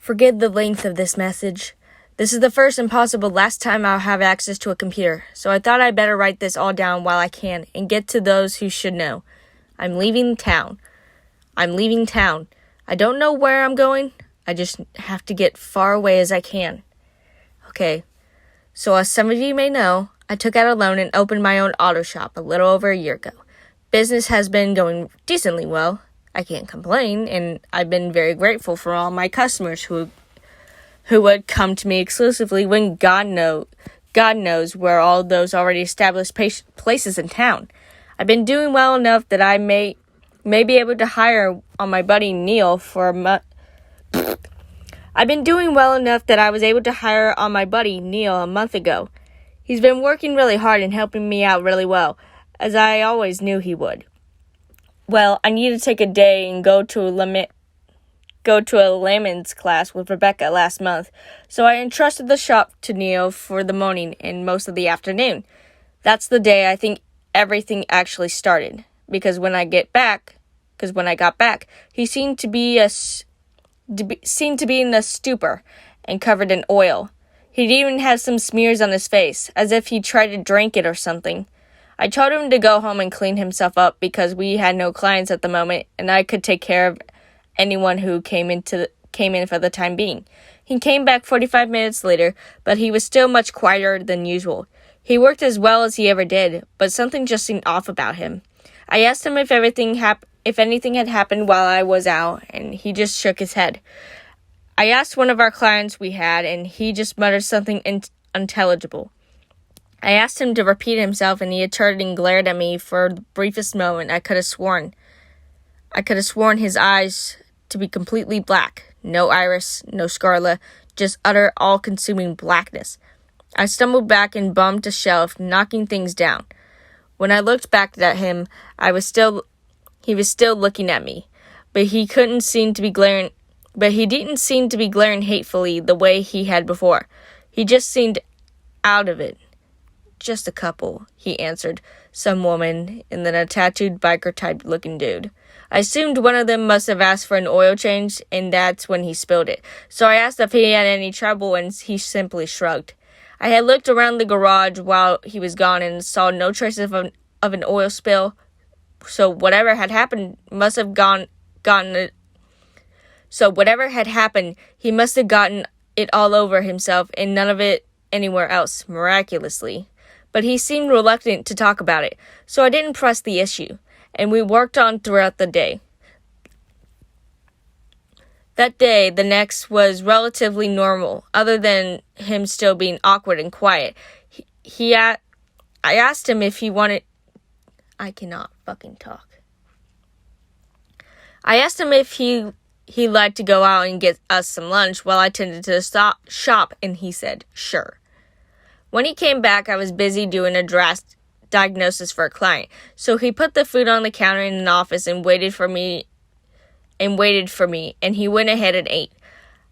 Forgive the length of this message. This is the first and possible last time I'll have access to a computer, so I thought I'd better write this all down while I can and get to those who should know. I'm leaving town. I don't know where I'm going. I just have to get far away as I can. Okay, so as some of you may know, I took out a loan and opened my own auto shop a little over a year ago. Business has been going decently well. I can't complain, and I've been very grateful for all my customers who would come to me exclusively when God knows where all those already established places in town. I've been doing well enough that I may be able to hire on my buddy Neil for a month. I've been doing well enough that I was able to hire on my buddy Neil a month ago. He's been working really hard and helping me out really well, as I always knew he would. Well, I need to take a day and go to a layman's class with Rebecca last month, so I entrusted the shop to Neil for the morning and most of the afternoon. That's the day I think everything actually started, because when I got back, he seemed to be in a stupor and covered in oil. He'd even have some smears on his face, as if he tried to drink it or something. I told him to go home and clean himself up because we had no clients at the moment, and I could take care of anyone who came in for the time being. He came back 45 minutes later, but he was still much quieter than usual. He worked as well as he ever did, but something just seemed off about him. I asked him if anything had happened while I was out, and he just shook his head. I asked one of our clients we had, and he just muttered something unintelligible. I asked him to repeat himself, and he had turned and glared at me for the briefest moment. I could have sworn his eyes to be completely black. No iris, no scala, just utter, all-consuming blackness. I stumbled back and bumped a shelf, knocking things down. When I looked back at him, he was still looking at me, but he didn't seem to be glaring hatefully the way he had before. He just seemed out of it. Just a couple, he answered. Some woman, and then a tattooed biker-type looking dude. I assumed one of them must have asked for an oil change, and that's when he spilled it. So I asked if he had any trouble, and he simply shrugged. I had looked around the garage while he was gone and saw no traces of an oil spill. So whatever had happened, he must have gotten it all over himself and none of it anywhere else, miraculously. But he seemed reluctant to talk about it, so I didn't press the issue, and we worked on throughout the day. That day, the next, was relatively normal, other than him still being awkward and quiet. I asked him if he wanted... I cannot fucking talk. I asked him if he liked to go out and get us some lunch while I tended to the shop, and he said, sure. When he came back, I was busy doing a diagnosis for a client, so he put the food on the counter in an office and waited for me, and he went ahead and ate.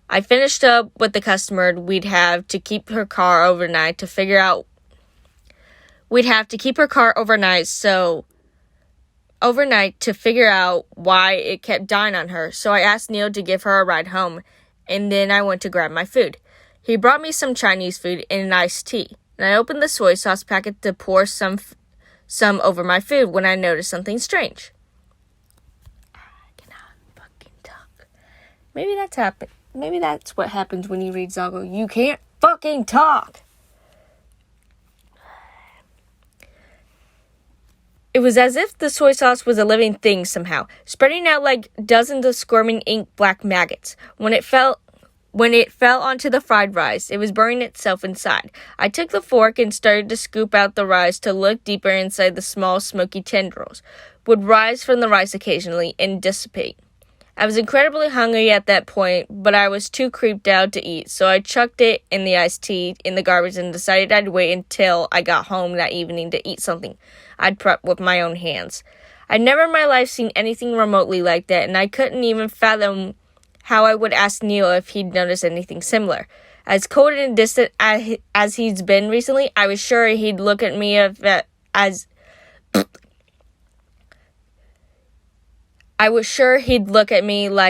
I finished up with the customer we'd have to keep her car overnight to figure out why it kept dying on her, so I asked Neil to give her a ride home, and then I went to grab my food. He brought me some Chinese food and an iced tea, and I opened the soy sauce packet to pour some over my food when I noticed something strange. I cannot fucking talk. Maybe that's what happens when you read Zalgo. You can't fucking talk. It was as if the soy sauce was a living thing somehow, spreading out like dozens of squirming ink black maggots. When it fell onto the fried rice, it was burning itself inside. I took the fork and started to scoop out the rice to look deeper inside. The small smoky tendrils would rise from the rice occasionally and dissipate. I was incredibly hungry at that point, but I was too creeped out to eat, so I chucked it in the iced tea in the garbage and decided I'd wait until I got home that evening to eat something I'd prepped with my own hands. I'd never in my life seen anything remotely like that, and I couldn't even fathom how I would ask Neil if he'd noticed anything similar. As cold and distant as he's been recently, I was sure he'd look at me like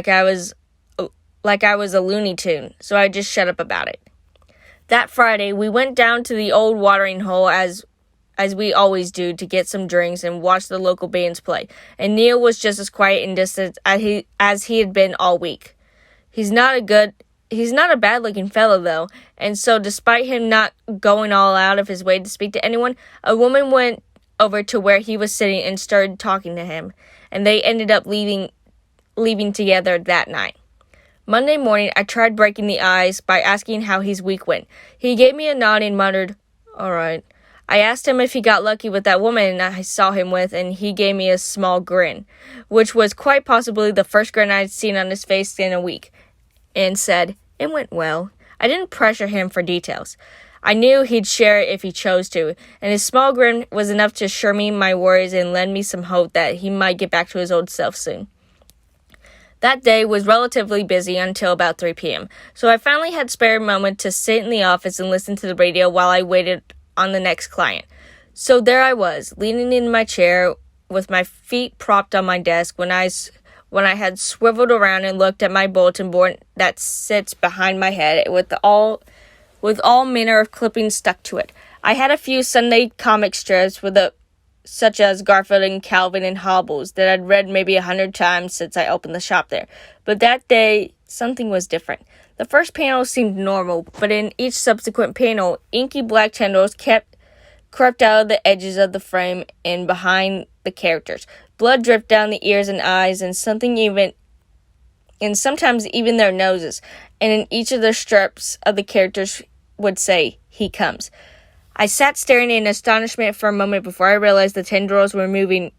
I was like I was a Looney Tune, so I just shut up about it. That Friday, we went down to the old watering hole as we always do to get some drinks and watch the local bands play, and Neil was just as quiet and distant as he had been all week. He's not a bad-looking fellow, though, and so despite him not going all out of his way to speak to anyone, a woman went over to where he was sitting and started talking to him, and they ended up leaving together that night. Monday morning, I tried breaking the ice by asking how his week went. He gave me a nod and muttered, "All right." I asked him if he got lucky with that woman I saw him with, and he gave me a small grin, which was quite possibly the first grin I'd seen on his face in a week, and said, "It went well." I didn't pressure him for details. I knew he'd share it if he chose to, and his small grin was enough to assure me my worries and lend me some hope that he might get back to his old self soon. That day was relatively busy until about 3 p.m., so I finally had spare moment to sit in the office and listen to the radio while I waited on the next client. So there I was, leaning in my chair with my feet propped on my desk when I had swiveled around and looked at my bulletin board that sits behind my head with all manner of clippings stuck to it. I had a few Sunday comic strips such as Garfield and Calvin and Hobbles that I'd read maybe 100 times since I opened the shop there. But that day, something was different. The first panel seemed normal, but in each subsequent panel, inky black tendrils crept out of the edges of the frame and behind the characters. Blood dripped down the ears and eyes, and sometimes even their noses. And in each of the strips of the characters would say, "He comes." I sat staring in astonishment for a moment before I realized the tendrils were moving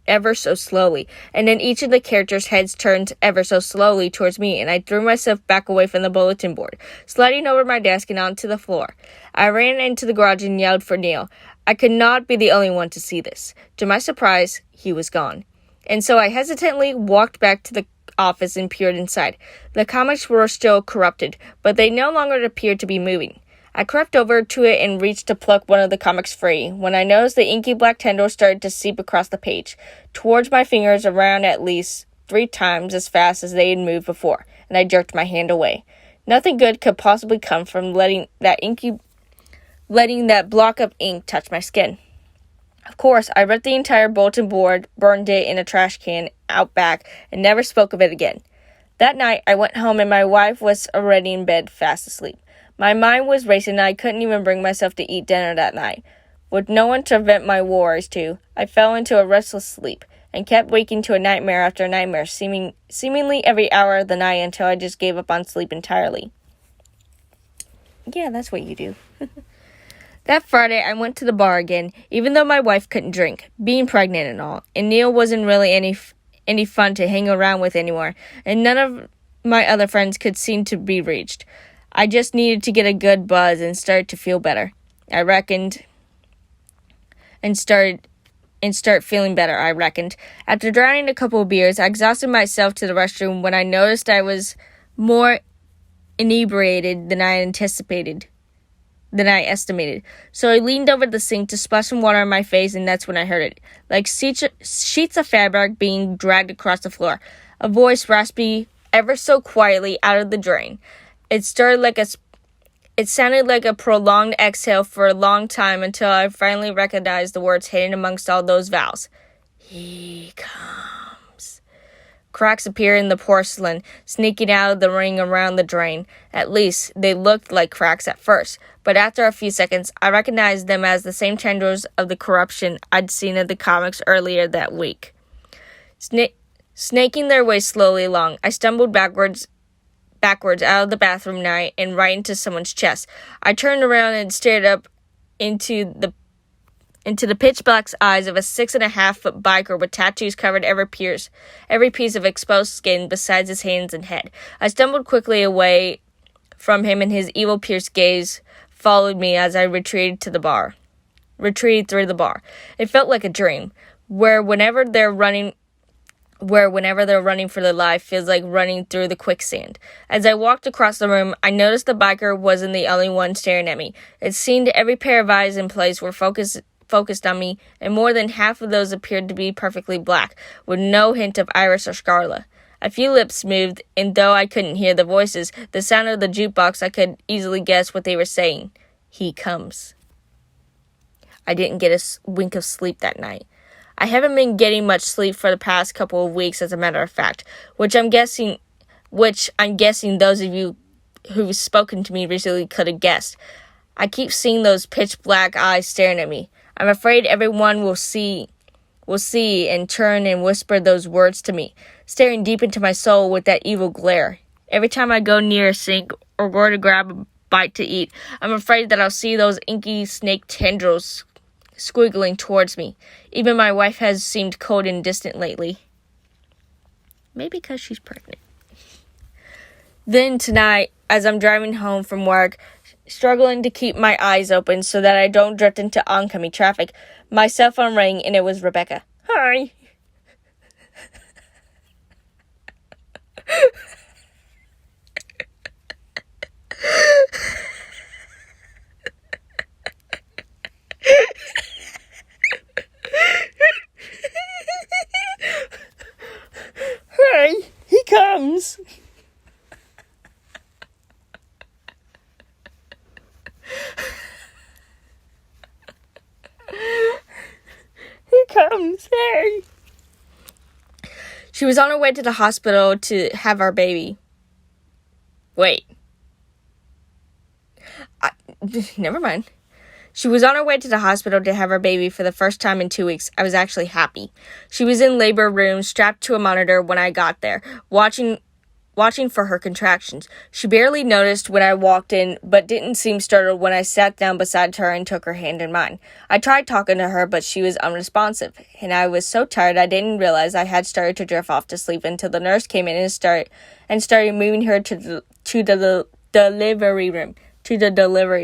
ever so slowly, and then each of the characters' heads turned ever so slowly towards me, and I threw myself back away from the bulletin board, sliding over my desk and onto the floor. I ran into the garage and yelled for Neil. I could not be the only one to see this. To my surprise, he was gone, and so I hesitantly walked back to the office and peered inside. The comics were still corrupted, but they no longer appeared to be moving. I crept over to it and reached to pluck one of the comics free, when I noticed the inky black tendrils started to seep across the page, towards my fingers around at least 3 times as fast as they had moved before, and I jerked my hand away. Nothing good could possibly come from letting that block of ink touch my skin. Of course, I ripped the entire bulletin board, burned it in a trash can out back, and never spoke of it again. That night, I went home and my wife was already in bed, fast asleep. My mind was racing and I couldn't even bring myself to eat dinner that night. With no one to vent my worries to, I fell into a restless sleep and kept waking to a nightmare after nightmare, seemingly every hour of the night until I just gave up on sleep entirely. Yeah, that's what you do. That Friday, I went to the bar again, even though my wife couldn't drink, being pregnant and all, and Neil wasn't really any fun to hang around with anymore, and none of my other friends could seem to be reached. I just needed to get a good buzz and start to feel better, I reckoned, and start feeling better, I reckoned. After drowning a couple of beers, I exhausted myself to the restroom when I noticed I was more inebriated than I estimated. So I leaned over the sink to splash some water on my face, and that's when I heard it. Like sheets of fabric being dragged across the floor. A voice raspy ever so quietly out of the drain. It sounded like a prolonged exhale for a long time until I finally recognized the words hidden amongst all those vowels. "He comes." Cracks appeared in the porcelain, sneaking out of the ring around the drain. At least, they looked like cracks at first, but after a few seconds, I recognized them as the same tendrils of the corruption I'd seen in the comics earlier that week. Snaking their way slowly along, I stumbled backwards out of the bathroom night and right into someone's chest. I turned around and stared up into the pitch black eyes of a 6.5-foot biker with tattoos covered every piece of exposed skin besides his hands and head. I stumbled quickly away from him, and his evil pierced gaze followed me as I retreated through the bar. It felt like a dream, where whenever they're running for their life feels like running through the quicksand. As I walked across the room, I noticed the biker wasn't the only one staring at me. It seemed every pair of eyes in place were focused on me, and more than half of those appeared to be perfectly black, with no hint of iris or scarlet. A few lips moved, and though I couldn't hear the voices, the sound of the jukebox, I could easily guess what they were saying. He comes. I didn't get a wink of sleep that night. I haven't been getting much sleep for the past couple of weeks, as a matter of fact, which I'm guessing those of you who've spoken to me recently could have guessed. I keep seeing those pitch black eyes staring at me. I'm afraid everyone will see and turn and whisper those words to me, staring deep into my soul with that evil glare. Every time I go near a sink or go to grab a bite to eat, I'm afraid that I'll see those inky snake tendrils squiggling towards me. Even my wife has seemed cold and distant lately. Maybe because she's pregnant. Then tonight, as I'm driving home from work, struggling to keep my eyes open so that I don't drift into oncoming traffic, my cell phone rang and it was Rebecca. Hi. Hi, he comes. He comes. Hey. She was on her way to the hospital to have our baby. Wait. Never mind. She was on her way to the hospital to have her baby for the first time in 2 weeks. I was actually happy. She was in labor room, strapped to a monitor when I got there, watching for her contractions. She barely noticed when I walked in, but didn't seem startled when I sat down beside her and took her hand in mine. I tried talking to her, but she was unresponsive, and I was so tired I didn't realize I had started to drift off to sleep until the nurse came in and started moving her to the delivery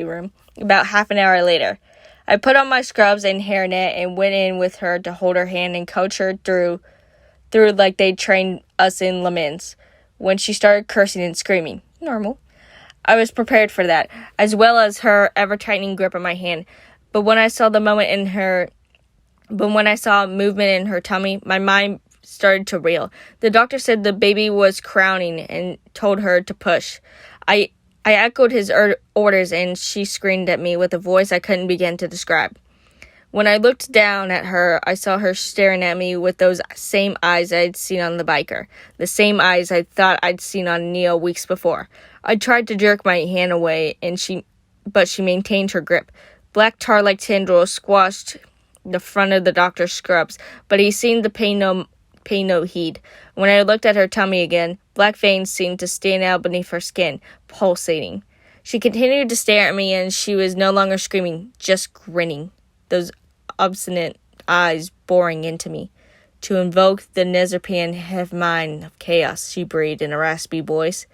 room. About half an hour later, I put on my scrubs and hairnet and went in with her to hold her hand and coach her through like they trained us in Le Mans. When she started cursing and screaming, normal. I was prepared for that, as well as her ever-tightening grip on my hand. But when I saw movement in her tummy, my mind started to reel. The doctor said the baby was crowning and told her to push. I echoed his orders, and she screamed at me with a voice I couldn't begin to describe. When I looked down at her, I saw her staring at me with those same eyes I'd seen on the biker, the same eyes I thought I'd seen on Neil weeks before. I tried to jerk my hand away, but she maintained her grip. Black tar-like tendrils squashed the front of the doctor's scrubs, but he seemed to pay no heed. When I looked at her tummy again, black veins seemed to stand out beneath her skin, pulsating. She continued to stare at me, and she was no longer screaming, just grinning, those obstinate eyes boring into me. To invoke the Nezarpian have mind of chaos, she breathed in a raspy voice.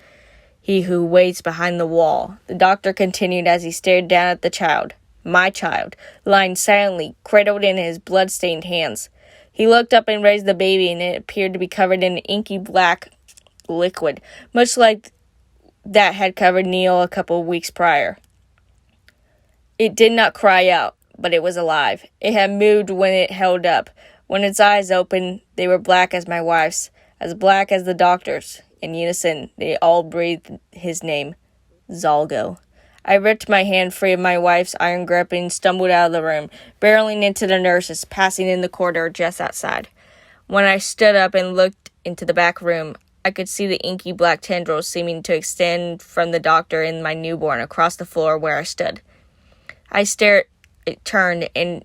He who waits behind the wall, the doctor continued as he stared down at the child, my child, lying silently, cradled in his blood-stained hands. He looked up and raised the baby, and it appeared to be covered in inky black liquid, much like that had covered Neil a couple of weeks prior. It did not cry out, but it was alive. It had moved when it held up. When its eyes opened, they were black as my wife's, as black as the doctor's. In unison, they all breathed his name, Zalgo. I ripped my hand free of my wife's iron grip and stumbled out of the room, barreling into the nurses, passing in the corridor just outside. When I stood up and looked into the back room, I could see the inky black tendrils seeming to extend from the doctor and my newborn across the floor where I stood. I turned and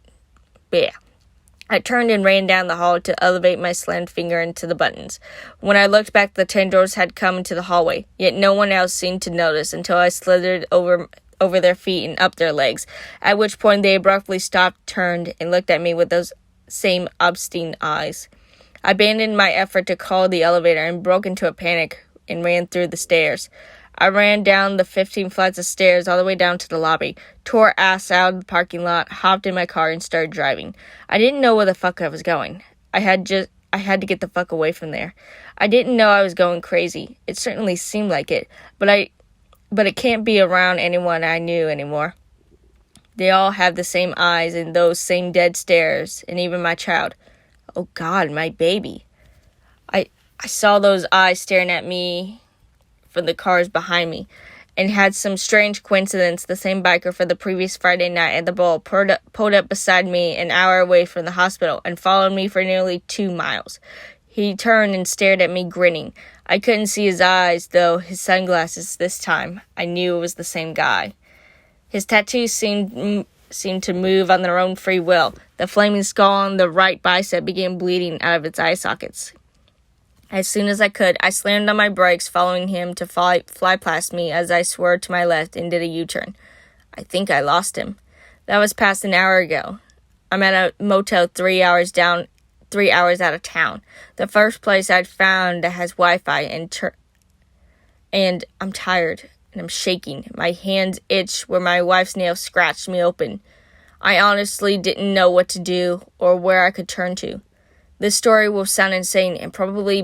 ran down the hall to elevate my slammed finger into the buttons. When I looked back, the tendrils had come into the hallway, yet no one else seemed to notice until I slithered over their feet and up their legs, at which point they abruptly stopped, turned, and looked at me with those same obstinate eyes. I abandoned my effort to call the elevator and broke into a panic and ran through the stairs. I ran down the 15 flights of stairs all the way down to the lobby, tore ass out of the parking lot, hopped in my car, and started driving. I didn't know where the fuck I was going. I had to get the fuck away from there. I didn't know I was going crazy. It certainly seemed like it, but it can't be around anyone I knew anymore. They all have the same eyes and those same dead stares, and even my child. Oh God, my baby. I saw those eyes staring at me from the cars behind me, and had some strange coincidence. The same biker for the previous Friday night at the bowl pulled up beside me an hour away from the hospital and followed me for nearly 2 miles. He turned and stared at me, grinning. I couldn't see his eyes, though his sunglasses this time. I knew it was the same guy. His tattoos seemed to move on their own free will. The flaming skull on the right bicep began bleeding out of its eye sockets. As soon as I could, I slammed on my brakes, following him to fly past me as I swerved to my left and did a U-turn. I think I lost him. That was past an hour ago. I'm at a motel 3 hours out of town. The first place I'd found that has Wi-Fi, and I'm tired, and I'm shaking. My hands itch where my wife's nail scratched me open. I honestly didn't know what to do or where I could turn to. This story will sound insane and probably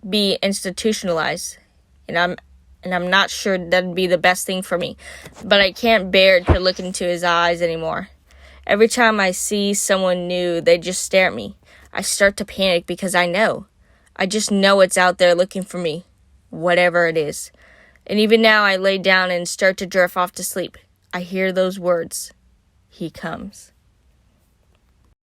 be institutionalized, and I'm not sure that'd be the best thing for me, but I can't bear to look into his eyes anymore. Every time I see someone new, they just stare at me. I start to panic because I just know it's out there looking for me, whatever it is. And even now I lay down and start to drift off to sleep. I hear those words. He comes.